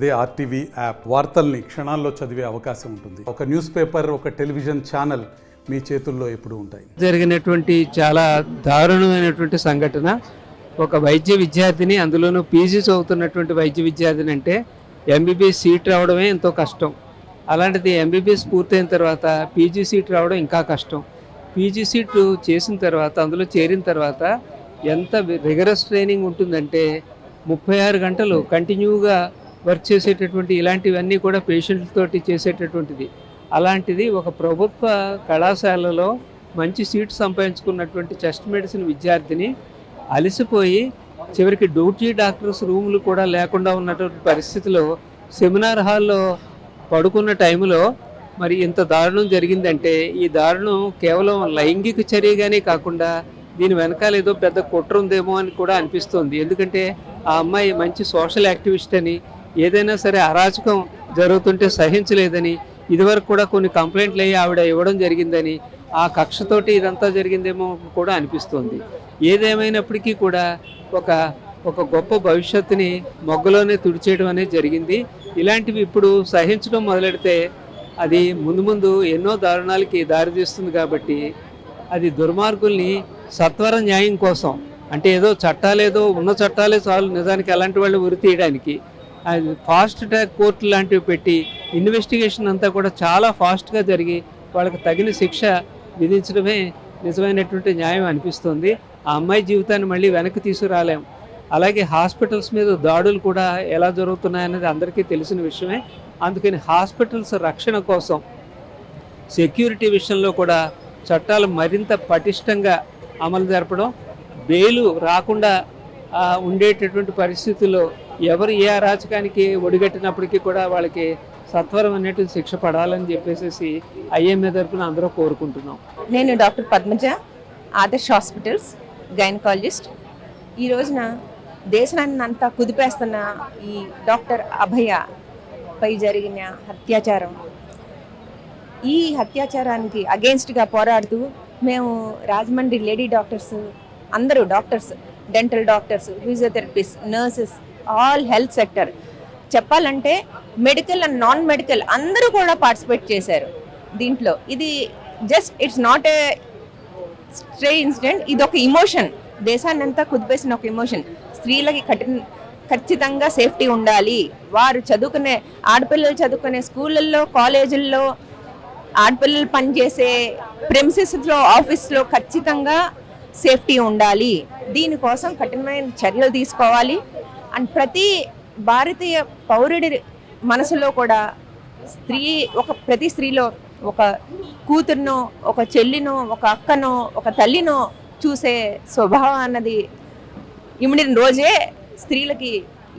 అదే RTV app వార్తల్ని క్షణాల్లో చదివే అవకాశం ఉంటుంది. ఒక న్యూస్ పేపర్, ఒక టెలివిజన్ ఛానల్ మీ చేతుల్లో ఎప్పుడు ఉంటాయి. జరిగినటువంటి చాలా దారుణమైనటువంటి సంఘటన. ఒక వైద్య విద్యార్థిని, అందులోనూ పీజీ చదువుతున్నటువంటి వైద్య విద్యార్థిని అంటే ఎంబీబీఎస్ సీట్ రావడమే ఎంతో కష్టం. అలాంటిది ఎంబీబీఎస్ పూర్తయిన తర్వాత పీజీ సీట్ రావడం ఇంకా కష్టం. పీజీ సీటు చేసిన తర్వాత, అందులో చేరిన తర్వాత ఎంత రిగరస్ ట్రైనింగ్ ఉంటుందంటే 36 గంటలు కంటిన్యూగా వర్క్ చేసేటటువంటి, ఇలాంటివన్నీ కూడా పేషెంట్లతోటి చేసేటటువంటిది. అలాంటిది ఒక ప్రభుత్వ కళాశాలలో మంచి సీటు సంపాదించుకున్నటువంటి చెస్ట్ మెడిసిన్ విద్యార్థిని అలసిపోయి చివరికి డ్యూటీ డాక్టర్స్ రూములు కూడా లేకుండా ఉన్నటువంటి పరిస్థితిలో సెమినార్ హాల్లో పడుకున్న టైంలో మరి ఇంత దారుణం జరిగిందంటే, ఈ దారుణం కేవలం లైంగిక చర్యగానే కాకుండా దీని వెనకాల ఏదో పెద్ద కుట్ర ఉందేమో అని కూడా అనిపిస్తుంది. ఎందుకంటే ఆ అమ్మాయి మంచి సోషల్ యాక్టివిస్ట్ అని, ఏదైనా సరే అరాచకం జరుగుతుంటే సహించలేదని, ఇదివరకు కూడా కొన్ని కంప్లైంట్లు అయ్యి ఆవిడ ఇవ్వడం జరిగిందని, ఆ కక్షతోటి ఇదంతా జరిగిందేమో కూడా అనిపిస్తుంది. ఏదేమైనప్పటికీ కూడా ఒక గొప్ప భవిష్యత్తుని మొగ్గలోనే తుడిచేయడం అనేది జరిగింది. ఇలాంటివి ఇప్పుడు సహించడం మొదలెడితే అది ముందు ముందు ఎన్నో దారుణాలకి దారితీస్తుంది. కాబట్టి అది దుర్మార్గుల్ని సత్వర న్యాయం కోసం, అంటే ఏదో చట్టాలేదో ఉన్న చట్టాలే చాలు నిజానికి అలాంటి వాళ్ళు ఉరి తీయడానికి, అది ఫాస్ట్ ట్రాక్ కోర్టు లాంటివి పెట్టి ఇన్వెస్టిగేషన్ అంతా కూడా చాలా ఫాస్ట్గా జరిగి వాళ్ళకి తగిన శిక్ష విధించడమే నిజమైనటువంటి న్యాయం అనిపిస్తుంది. ఆ అమ్మాయి జీవితాన్ని మళ్ళీ వెనక్కి తీసుకురాలేం. అలాగే హాస్పిటల్స్ మీద దాడులు కూడా ఎలా జరుగుతున్నాయనేది అందరికీ తెలిసిన విషయమే. అందుకని హాస్పిటల్స్ రక్షణ కోసం సెక్యూరిటీ విషయంలో కూడా చట్టాలు మరింత పటిష్టంగా అమలు జరపడం, బెయిలు రాకుండా ఉండేటటువంటి పరిస్థితుల్లో ఎవరు ఏ అరాచకానికి ఒడిగట్టినప్పటికీ కూడా వాళ్ళకి సత్వరమైనటువంటి శిక్ష పడాలని చెప్పేసి ఐఎంఏ తరఫున అందరూ కోరుకుంటున్నాం. నేను doctor Padmaja, Adarsh hospitals gynaecologist. ఈ రోజున దేశాన్ని అంతా కుదిపేస్తున్న ఈ డాక్టర్ అభయపై జరిగిన అత్యాచారం, ఈ అత్యాచారానికి అగెన్స్ట్గా పోరాడుతూ మేము రాజమండ్రి లేడీ డాక్టర్స్, అందరూ doctors, dental doctors, physiotherapist, nurses, all health sector, చెప్పాలంటే మెడికల్ అండ్ నాన్ మెడికల్ అందరూ కూడా పార్టిసిపేట్ చేశారు దీంట్లో. ఇది just it's not a stray incident, ఇది ఒక ఇమోషన్, దేశాన్ని అంతా కుదిపేసిన ఒక ఇమోషన్. స్త్రీలకి ఖచ్చితంగా సేఫ్టీ ఉండాలి. వారు చదువుకునే ఆడపిల్లలు చదువుకునే స్కూళ్ళల్లో, కాలేజీల్లో, ఆడపిల్లలు పనిచేసే ప్రెమిసెస్లో, ఆఫీస్లో ఖచ్చితంగా సేఫ్టీ ఉండాలి. దీనికోసం కఠినమైన చర్యలు తీసుకోవాలి. అండ్ ప్రతి భారతీయ పౌరుడి మనసులో కూడా ప్రతి స్త్రీలో ఒక కూతురునో, ఒక చెల్లినో, ఒక అక్కనో, ఒక తల్లినో చూసే స్వభావం అన్నది ఇమిడిన రోజే స్త్రీలకి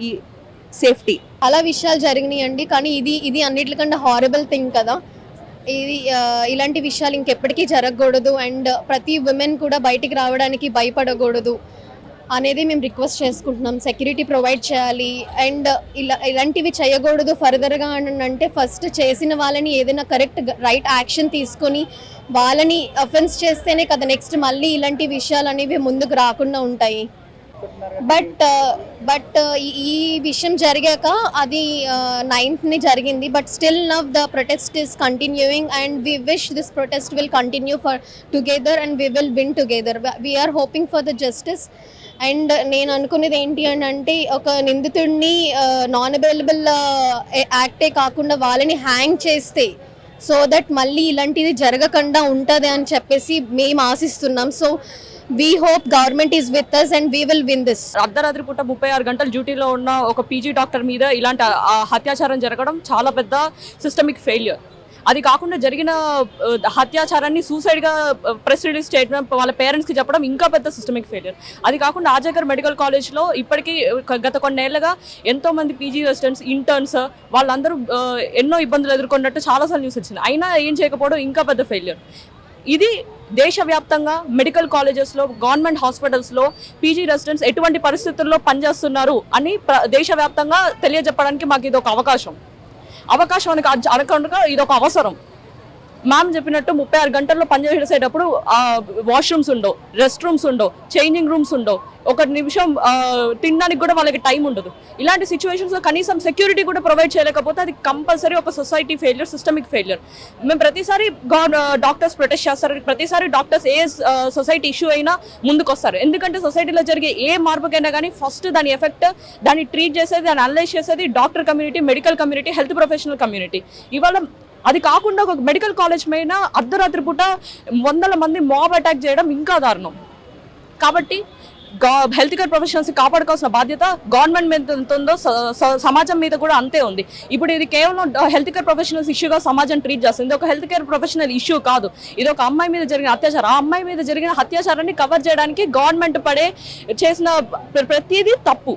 ఈ సేఫ్టీ. అలా విషయాలు జరిగినాయండి. కానీ ఇది అన్నిటికంటే హారబుల్ థింగ్ కదా. ఇలాంటి విషయాలు ఇంకెప్పటికీ జరగకూడదు. అండ్ ప్రతి ఉమెన్ కూడా బయటికి రావడానికి భయపడకూడదు అనేది మేము రిక్వెస్ట్ చేసుకుంటున్నాం. సెక్యూరిటీ ప్రొవైడ్ చేయాలి. అండ్ ఇలాంటివి చేయకూడదు ఫర్దర్గా అంటే ఫస్ట్ చేసిన వాళ్ళని ఏదైనా కరెక్ట్ రైట్ యాక్షన్ తీసుకొని వాళ్ళని అఫెన్స్ చేస్తేనే కదా నెక్స్ట్ మళ్ళీ ఇలాంటి విషయాలు అనేవి ముందుకు రాకుండా ఉంటాయి. బట్ ఈ విషయం జరిగాక అది 9th జరిగింది. But still now the protest is continuing and we wish this protest will continue for together and we will win together. We are hoping for the justice. And నేను అనుకునేది ఏంటి అంటే ఒక నిందితుడిని నాన్ అవైలబుల్ యాక్టే కాకుండా వాళ్ళని హ్యాంగ్ చేస్తే సో దట్ మళ్ళీ ఇలాంటిది జరగకుండా ఉంటుంది అని చెప్పేసి మేము ఆశిస్తున్నాం. So we hope government is with us and we will win this. అర్ధరాత్రి పూట 36 గంటలు డ్యూటీలో ఉన్న ఒక పీజీ డాక్టర్ మీద ఇలాంటి అత్యాచారం జరగడం చాలా పెద్ద సిస్టమిక్ ఫెయిల్యూర్. అది కాకుండా జరిగిన అత్యాచారాన్ని సూసైడ్గా ప్రెస్ రిలీజ్ స్టేట్మెంట్ వాళ్ళ పేరెంట్స్కి చెప్పడం ఇంకా పెద్ద సిస్టమిక్ ఫెయిల్యూర్. అది కాకుండా ఆజాగర్ మెడికల్ కాలేజ్లో ఇప్పటికీ గత కొన్నేళ్లుగా ఎంతోమంది పీజీ రెసిడెంట్స్, ఇంటర్న్స్ వాళ్ళందరూ ఎన్నో ఇబ్బందులు ఎదుర్కొన్నట్టు చాలాసార్లు న్యూస్ వచ్చింది. అయినా ఏం చేయకపోవడం ఇంకా పెద్ద ఫెయిల్యూర్. ఇది దేశవ్యాప్తంగా మెడికల్ కాలేజెస్లో, గవర్నమెంట్ హాస్పిటల్స్లో పీజీ రెసిడెంట్స్ ఎటువంటి పరిస్థితుల్లో పనిచేస్తున్నారు అని దేశవ్యాప్తంగా తెలియజెప్పడానికి మాకు ఇది ఒక అవకాశం అని అనకుండా ఇది ఒక అవసరం. మ్యామ్ చెప్పినట్టు 36 గంటల్లో పనిచేసేటప్పుడు వాష్రూమ్స్ ఉండవు, రెస్ట్ రూమ్స్ ఉండవు, చేంజింగ్ రూమ్స్ ఉండవు, ఒక నిమిషం తినడానికి కూడా వాళ్ళకి టైం ఉండదు. ఇలాంటి సిచ్యువేషన్స్లో కనీసం సెక్యూరిటీ కూడా ప్రొవైడ్ చేయలేకపోతే అది కంపల్సరీ ఒక సొసైటీ ఫెయిల్యూర్, సిస్టమిక్ ఫెయిల్యూర్. మేము ప్రతిసారి డాక్టర్స్ ప్రొటెస్ట్ చేస్తారు, ప్రతిసారి డాక్టర్స్ ఏ సొసైటీ ఇష్యూ అయినా ముందుకు వస్తారు. ఎందుకంటే సొసైటీలో జరిగే ఏ మార్పుకైనా కానీ ఫస్ట్ దాని ఎఫెక్ట్, దాన్ని ట్రీట్ చేసేది, దాన్ని అనలైజ్ చేసేది doctor community, medical community, health professional community. ఇవాళ అది కాకుండా ఒక మెడికల్ కాలేజ్ పైన అర్ధరాత్రి పూట వందల మంది మాబ్ అటాక్ చేయడం ఇంకా దారుణం. కాబట్టి హెల్త్ కేర్ ప్రొఫెషనల్స్ కాపాడుకోవాల్సిన బాధ్యత గవర్నమెంట్ మీద ఎంత ఉందో సమాజం మీద కూడా అంతే ఉంది. ఇప్పుడు ఇది కేవలం హెల్త్ కేర్ ప్రొఫెషనల్స్ ఇష్యూగా సమాజం ట్రీట్ చేస్తుంది. ఇది ఒక హెల్త్ కేర్ ప్రొఫెషనల్ ఇష్యూ కాదు, ఇది ఒక అమ్మాయి మీద జరిగిన అత్యాచారం. ఆ అమ్మాయి మీద జరిగిన అత్యాచారాన్ని కవర్ చేయడానికి గవర్నమెంట్ చేసిన ప్రతిదీ తప్పు.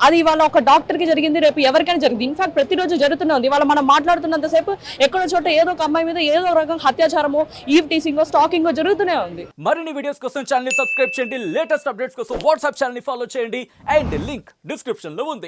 అది ఇవాళ ఒక డాక్టర్కి జరిగింది, రేపు ఎవరికైనా జరిగింది. ఇన్ఫాక్ట్ ప్రతిరోజు జరుగుతూనే ఉంది. ఇవాళ మనం మాట్లాడుతున్నంతసేపు ఎక్కడో చోట ఏదో ఒక అమ్మాయి మీద ఏదో రకం అత్యాచారమో, ఈవ్ టీసింగో, స్టాకింగో జరుగుతూనే ఉంది. మరిన్ని వీడియోస్ కోసం ఛానల్ ని సబ్స్క్రైబ్ చేయండి, లేటెస్ట్ అప్డేట్స్ కోసం వాట్సాప్ ఛానల్ ని ఫాలో చేయండి, అండ్ లింక్ డిస్క్రిప్షన్ లో ఉంది.